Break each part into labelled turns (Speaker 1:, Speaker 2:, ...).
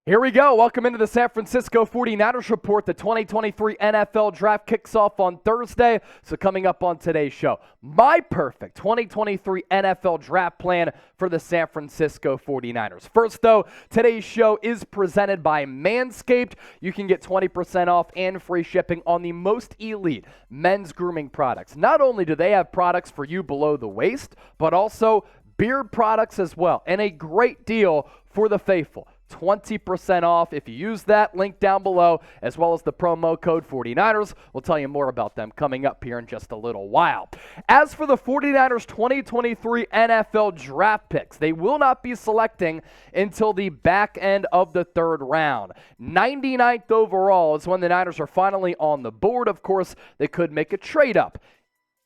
Speaker 1: Here we go. Welcome into the San Francisco 49ers Report. The 2023 NFL Draft kicks off on Thursday. So coming up on today's show, my perfect 2023 NFL Draft plan for the San Francisco 49ers. First, though, today's show is presented by Manscaped. You can get 20% off and free shipping on the most elite men's grooming products. Not only do they have products for you below the waist, but also beard products as well. And a great deal for the faithful. 20% off if you use that link down below, as well as the promo code 49ers. We'll tell you more about them coming up here in just a little while. As for the 49ers 2023 NFL draft picks, they will not be selecting until the back end of the third round. 99th overall is when the Niners are finally on the board. Of course, they could make a trade up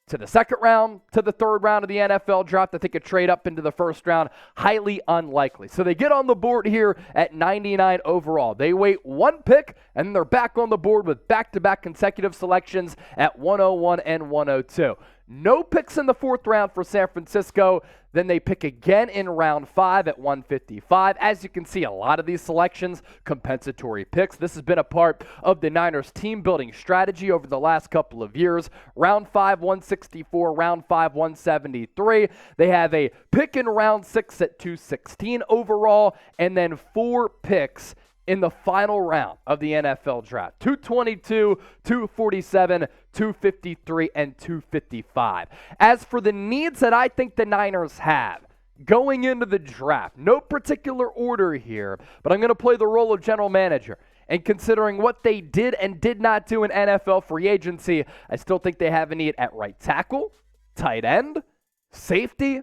Speaker 1: to the second round, to the third round of the NFL draft. I think a trade up into the first round, highly unlikely. So they get on the board here at 99 overall. They wait one pick, and then they're back on the board with back-to-back consecutive selections at 101 and 102. No picks in the fourth round for San Francisco. Then they pick again in round 5 at 155. As you can see, a lot of these selections, compensatory picks. This has been a part of the Niners team-building strategy over the last couple of years. Round 5, 164. Round 5, 173. They have a pick in round 6 at 216 overall, and then 4 picks in the final round of the NFL draft. 222, 247, 253, and 255. As for the needs that I think the Niners have going into the draft, no particular order here, but I'm going to play the role of general manager. And considering what they did and did not do in NFL free agency, I still think they have a need at right tackle, tight end, safety,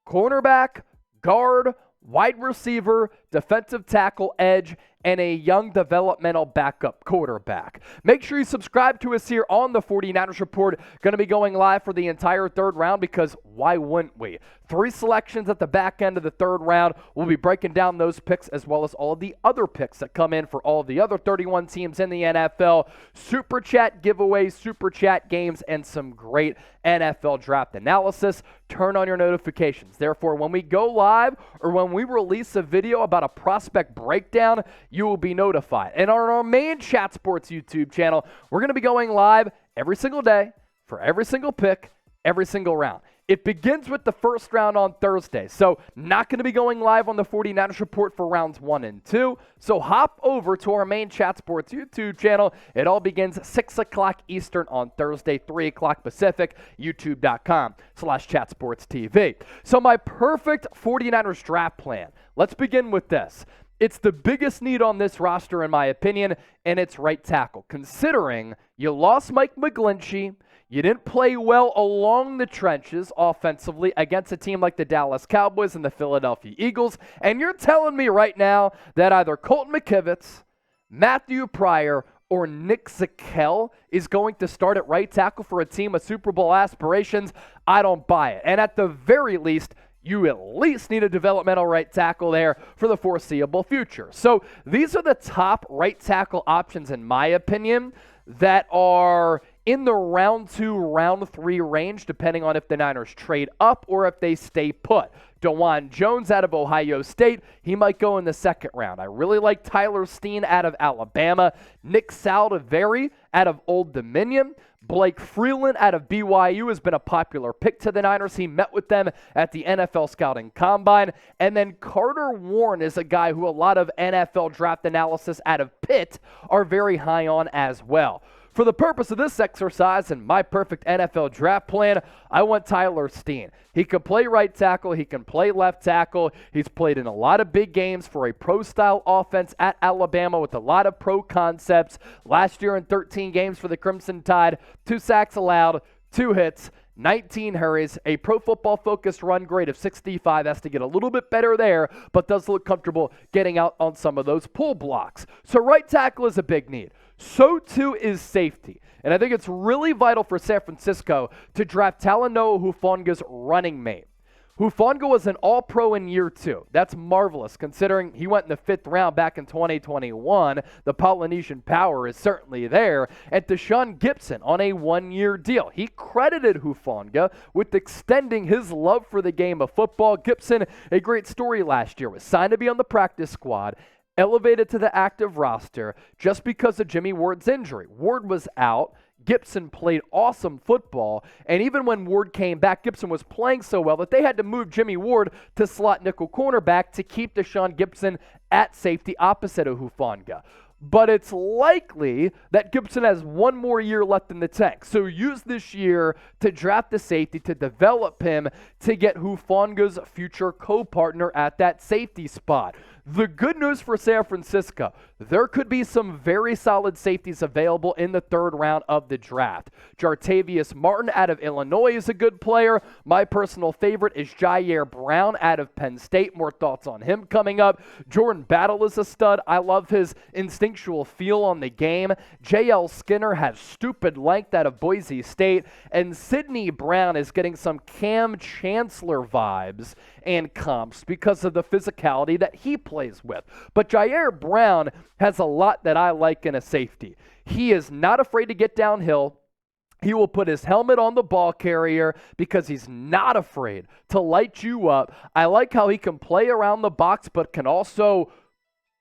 Speaker 1: cornerback, guard, wide receiver, defensive tackle, edge, and a young developmental backup quarterback. Make sure you subscribe to us here on the 49ers Report. Going to be going live for the entire third round because why wouldn't we? 3 selections at the back end of the third round. We'll be breaking down those picks as well as all of the other picks that come in for all of the other 31 teams in the NFL. Super Chat giveaways, Super Chat games, and some great NFL draft analysis. Turn on your notifications. Therefore, when we go live or when we release a video about a prospect breakdown, you will be notified. And on our main Chat Sports YouTube channel, we're going to be going live every single day for every single pick, every single round. It begins with the first round on Thursday, so not going to be going live on the 49ers Report for rounds 1 and 2. So hop over to our main Chat Sports YouTube channel. It all begins 6 o'clock Eastern on Thursday, 3 o'clock Pacific, youtube.com/chatsportstv. So my perfect 49ers draft plan. Let's begin with this. It's the biggest need on this roster, in my opinion, and it's right tackle. Considering you lost Mike McGlinchey, you didn't play well along the trenches offensively against a team like the Dallas Cowboys and the Philadelphia Eagles, and you're telling me right now that either Colton McKivitz, Matthew Pryor, or Nick Zack is going to start at right tackle for a team with Super Bowl aspirations, I don't buy it. And at the very least, you at least need a developmental right tackle there for the foreseeable future. So these are the top right tackle options, in my opinion, that are in the round 2, round 3 range, depending on if the Niners trade up or if they stay put. Dawand Jones out of Ohio State, he might go in the second round. I really like Tyler Steen out of Alabama. Nick Saldiveri out of Old Dominion. Blake Freeland out of BYU has been a popular pick to the Niners. He met with them at the NFL Scouting Combine. And then Carter Warren is a guy who a lot of NFL draft analysis out of Pitt are very high on as well. For the purpose of this exercise and my perfect NFL draft plan, I want Tyler Steen. He can play right tackle. He can play left tackle. He's played in a lot of big games for a pro-style offense at Alabama with a lot of pro concepts. Last year in 13 games for the Crimson Tide, 2 sacks allowed, 2 hits, 19 hurries, a Pro Football Focus run grade of 65. Has to get a little bit better there, but does look comfortable getting out on some of those pull blocks. So right tackle is a big need. So too is safety. And I think it's really vital for San Francisco to draft Talanoa Hufanga's running mate. Hufanga was an All-Pro in year 2. That's marvelous, considering he went in the 5th round back in 2021. The Polynesian power is certainly there. And Deshaun Gibson on a 1-year deal. He credited Hufanga with extending his love for the game of football. Gibson, a great story last year, was signed to be on the practice squad, elevated to the active roster just because of Jimmy Ward's injury. Ward was out. Gibson played awesome football, and even when Ward came back, Gibson was playing so well that they had to move Jimmy Ward to slot nickel cornerback to keep Deshaun Gibson at safety opposite of Hufanga. But it's likely that Gibson has one more year left in the tank. So use this year to draft the safety, to develop him, to get Hufanga's future co-partner at that safety spot. The good news for San Francisco, there could be some very solid safeties available in the third round of the draft. Jartavius Martin out of Illinois is a good player. My personal favorite is Ji'Ayir Brown out of Penn State. More thoughts on him coming up. Jordan Battle is a stud. I love his instinctual feel on the game. J.L. Skinner has stupid length out of Boise State. And Sidney Brown is getting some Cam Chancellor vibes and comps because of the physicality that he plays with. But Ji'Ayir Brown has a lot that I like in a safety. He is not afraid to get downhill. He will put his helmet on the ball carrier because he's not afraid to light you up. I like how he can play around the box but can also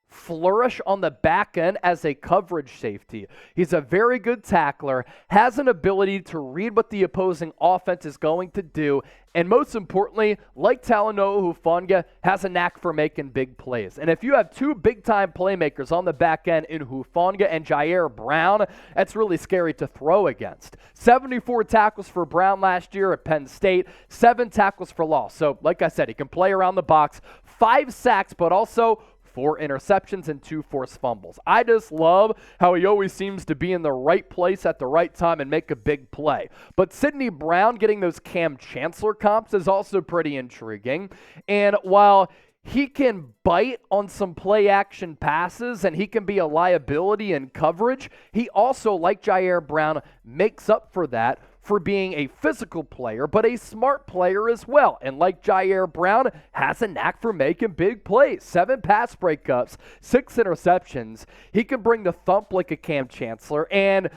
Speaker 1: flourish on the back end as a coverage safety. He's a very good tackler, has an ability to read what the opposing offense is going to do, and most importantly, like Talanoa Hufanga, has a knack for making big plays. And if you have two big-time playmakers on the back end in Hufanga and Ji'Ayir Brown, that's really scary to throw against. 74 tackles for Brown last year at Penn State, 7 tackles for loss. So, like I said, he can play around the box, 5 sacks, but also 4 interceptions and 2 forced fumbles. I just love how he always seems to be in the right place at the right time and make a big play. But Sidney Brown getting those Cam Chancellor comps is also pretty intriguing. And while he can bite on some play action passes and he can be a liability in coverage, he also, like Ji'Ayir Brown, makes up for that for being a physical player, but a smart player as well. And like Ji'Ayir Brown, has a knack for making big plays. 7 pass breakups, 6 interceptions. He can bring the thump like a Cam Chancellor, and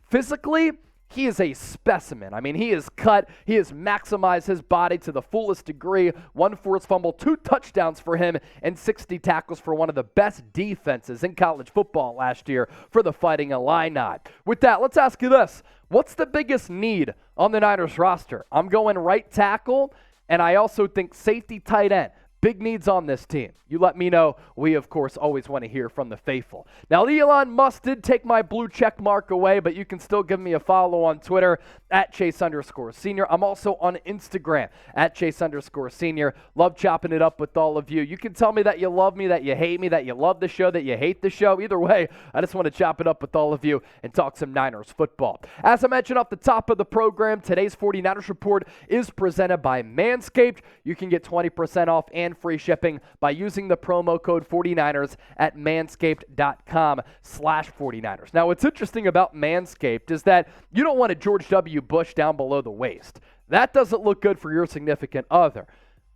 Speaker 1: physically, he is a specimen. I mean, he is cut. He has maximized his body to the fullest degree. 1 forced fumble, 2 touchdowns for him, and 60 tackles for one of the best defenses in college football last year for the Fighting Illini. With that, let's ask you this. What's the biggest need on the Niners roster? I'm going right tackle, and I also think safety, tight end. Big needs on this team. You let me know. We, of course, always want to hear from the faithful. Now, Elon Musk did take my blue check mark away, but you can still give me a follow on Twitter at Chase_Senior. I'm also on Instagram at Chase_Senior. Love chopping it up with all of you. You can tell me that you love me, that you hate me, that you love the show, that you hate the show. Either way, I just want to chop it up with all of you and talk some Niners football. As I mentioned off the top of the program, today's 49ers Report is presented by Manscaped. You can get 20% off and free shipping by using the promo code 49ers at manscaped.com/49ers. Now, what's interesting about Manscaped is that you don't want a George W. Bush down below the waist. That doesn't look good for your significant other.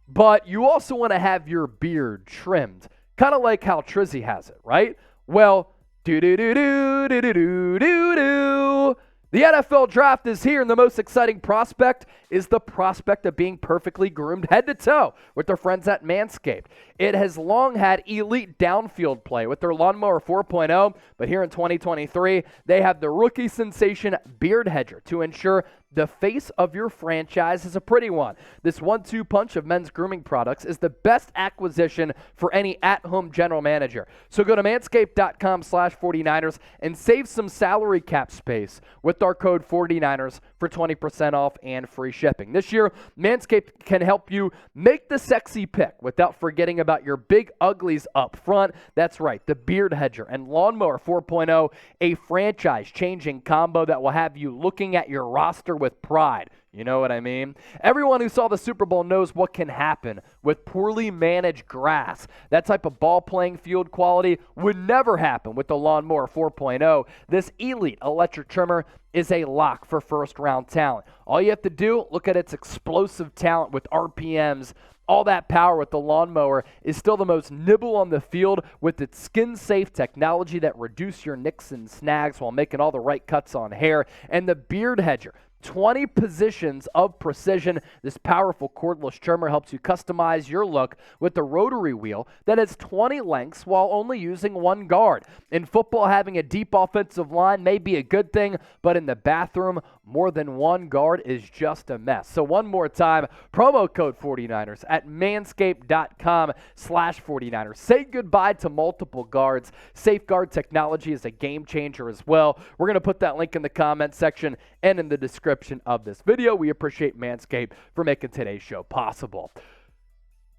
Speaker 1: But you also want to have your beard trimmed, kind of like how Trizzy has it, right? Well, do-do-do-do-do-do-do-do. The NFL draft is here, and the most exciting prospect is the prospect of being perfectly groomed head to toe with their friends at Manscaped. It has long had elite downfield play with their Lawnmower 4.0, but here in 2023, they have the rookie sensation Beard Hedger to ensure the face of your franchise is a pretty one. This 1-2 punch of men's grooming products is the best acquisition for any at-home general manager. So go to manscaped.com/49ers and save some salary cap space with our code 49ers for 20% off and free shipping. This year, Manscaped can help you make the sexy pick without forgetting about your big uglies up front. That's right, the Beard Hedger and Lawnmower 4.0, a franchise-changing combo that will have you looking at your roster with pride. You know what I mean? Everyone who saw the Super Bowl knows what can happen with poorly managed grass. That type of ball playing field quality would never happen with the Lawnmower 4.0. This elite electric trimmer is a lock for first-round talent. All you have to do, look at its explosive talent with RPMs. All that power with the lawnmower is still the most nibble on the field with its skin-safe technology that reduces your nicks and snags while making all the right cuts on hair. And the Beard Hedger, 20 positions of precision. This powerful cordless trimmer helps you customize your look with the rotary wheel that has 20 lengths while only using one guard. In football, having a deep offensive line may be a good thing, but in the bathroom, more than one guard is just a mess. So one more time, promo code 49ers at manscaped.com/49ers. Say goodbye to multiple guards. Safeguard technology is a game changer as well. We're going to put that link in the comment section and in the description of this video. We appreciate Manscaped for making today's show possible.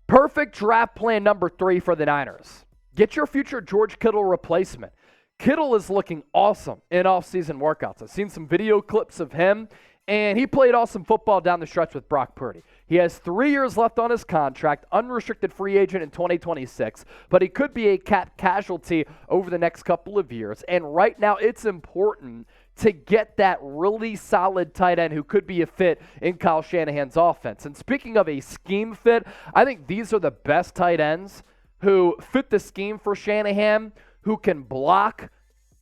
Speaker 1: Perfect draft plan number 3 for the Niners. Get your future George Kittle replacement. Kittle is looking awesome in off-season workouts. I've seen some video clips of him, and he played awesome football down the stretch with Brock Purdy. He has 3 years left on his contract, unrestricted free agent in 2026, but he could be a cap casualty over the next couple of years. And right now, it's important to get that really solid tight end who could be a fit in Kyle Shanahan's offense. And speaking of a scheme fit, I think these are the best tight ends who fit the scheme for Shanahan, who can block,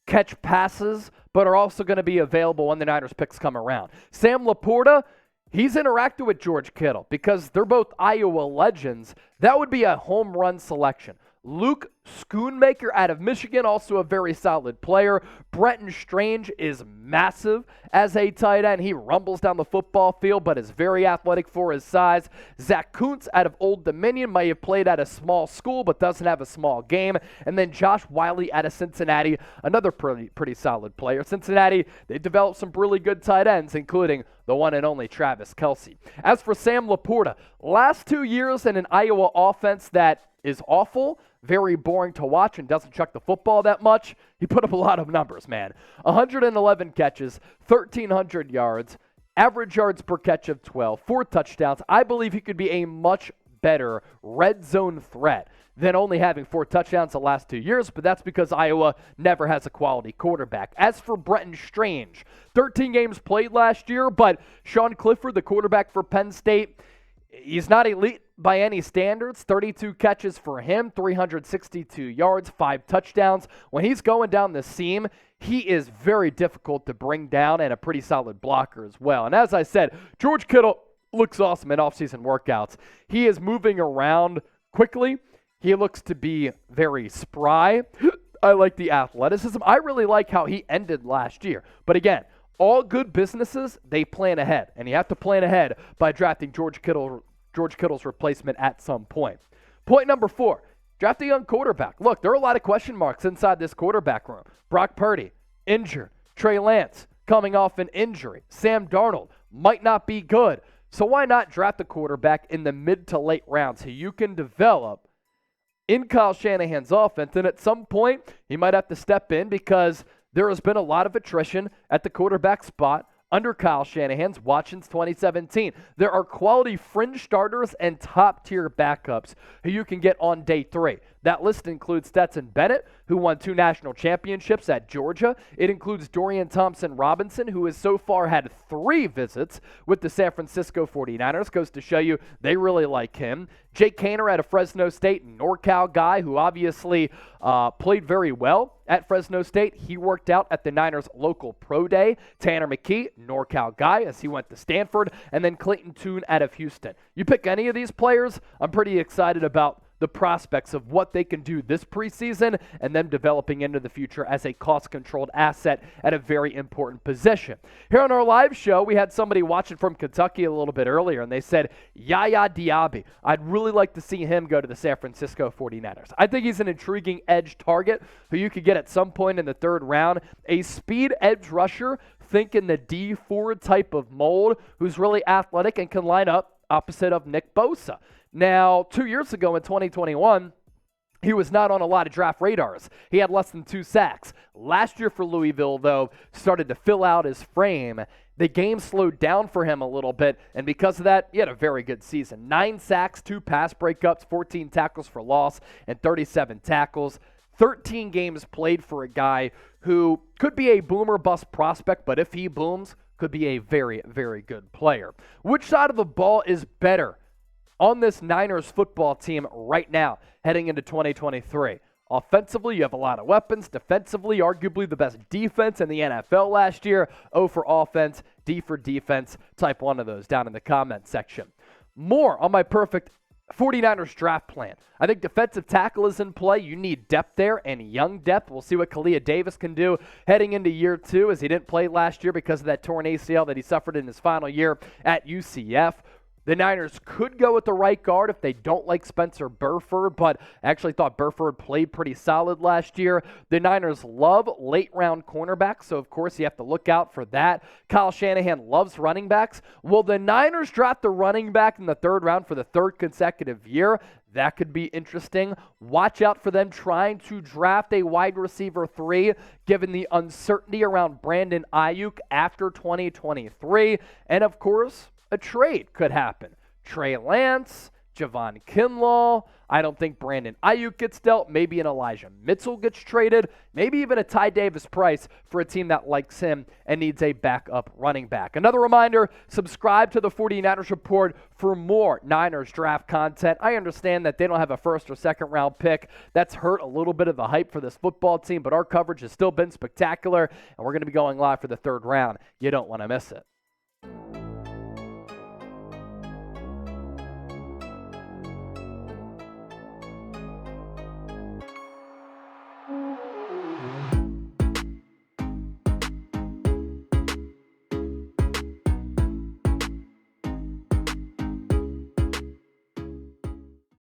Speaker 1: catch passes, but are also going to be available when the Niners picks come around. Sam Laporta, he's interacted with George Kittle because they're both Iowa legends. That would be a home run selection. Luke Schoonmaker out of Michigan, also a very solid player. Brenton Strange is massive as a tight end. He rumbles down the football field, but is very athletic for his size. Zack Kuntz out of Old Dominion may have played at a small school, but doesn't have a small game. And then Josh Whyle out of Cincinnati, another pretty solid player. Cincinnati, they developed some really good tight ends, including the one and only Travis Kelce. As for Sam Laporta, last 2 years in an Iowa offense that is awful, very boring to watch, and doesn't chuck the football that much. He put up a lot of numbers, man. 111 catches, 1,300 yards, average yards per catch of 12, 4 touchdowns. I believe he could be a much better red zone threat than only having 4 touchdowns the last 2 years, but that's because Iowa never has a quality quarterback. As for Brenton Strange, 13 games played last year, but Sean Clifford, the quarterback for Penn State, he's not elite by any standards. 32 catches for him, 362 yards, 5 touchdowns. When he's going down the seam, he is very difficult to bring down and a pretty solid blocker as well. And as I said, George Kittle looks awesome in offseason workouts. He is moving around quickly. He looks to be very spry. I like the athleticism. I really like how he ended last year. But again, all good businesses, they plan ahead. And you have to plan ahead by drafting George Kittle's replacement at some point. Point number 4, draft a young quarterback. Look, there are a lot of question marks inside this quarterback room. Brock Purdy, injured. Trey Lance, coming off an injury. Sam Darnold, might not be good. So why not draft a quarterback in the mid to late rounds who you can develop in Kyle Shanahan's offense? And at some point, he might have to step in because there has been a lot of attrition at the quarterback spot under Kyle Shanahan's watch since 2017. There are quality fringe starters and top-tier backups who you can get on day 3. That list includes Stetson Bennett, who won 2 national championships at Georgia. It includes Dorian Thompson-Robinson, who has so far had 3 visits with the San Francisco 49ers. Goes to show you they really like him. Jake Kaner out of Fresno State, NorCal guy who obviously played very well at Fresno State. He worked out at the Niners' local pro day. Tanner McKee, NorCal guy, as he went to Stanford. And then Clayton Tune out of Houston. You pick any of these players, I'm pretty excited about the prospects of what they can do this preseason and them developing into the future as a cost-controlled asset at a very important position. Here on our live show, we had somebody watching from Kentucky a little bit earlier, and they said, Yaya Diaby. I'd really like to see him go to the San Francisco 49ers. I think he's an intriguing edge target who you could get at some point in the 3rd round. A speed edge rusher, think in the D4 type of mold, who's really athletic and can line up opposite of Nick Bosa. Now, 2 years ago in 2021, he was not on a lot of draft radars. He had less than 2 sacks. Last year for Louisville, though, started to fill out his frame. The game slowed down for him a little bit, and because of that, he had a very good season. 9 sacks, 2 pass breakups, 14 tackles for loss, and 37 tackles. 13 games played for a guy who could be a boom or bust prospect, but if he booms, could be a very, very good player. Which side of the ball is better on this Niners football team right now heading into 2023? Offensively, you have a lot of weapons. Defensively, arguably the best defense in the NFL last year. O for offense, D for defense. Type one of those down in the comment section. More on my perfect 49ers draft plan. I think defensive tackle is in play. You need depth there and young depth. We'll see what Kalia Davis can do heading into year 2, as he didn't play last year because of that torn ACL that he suffered in his final year at UCF. The Niners could go with the right guard if they don't like Spencer Burford, but I actually thought Burford played pretty solid last year. The Niners love late-round cornerbacks, so of course you have to look out for that. Kyle Shanahan loves running backs. Will the Niners draft the running back in the 3rd round for the 3rd consecutive year? That could be interesting. Watch out for them trying to draft a wide receiver 3, given the uncertainty around Brandon Ayuk after 2023. And of course, a trade could happen. Trey Lance, Javon Kinlaw. I don't think Brandon Ayuk gets dealt. Maybe an Elijah Mitchell gets traded. Maybe even a Ty Davis Price for a team that likes him and needs a backup running back. Another reminder, subscribe to the 49ers Report for more Niners draft content. I understand that they don't have a 1st or 2nd round pick. That's hurt a little bit of the hype for this football team, but our coverage has still been spectacular, and we're going to be going live for the 3rd round. You don't want to miss it.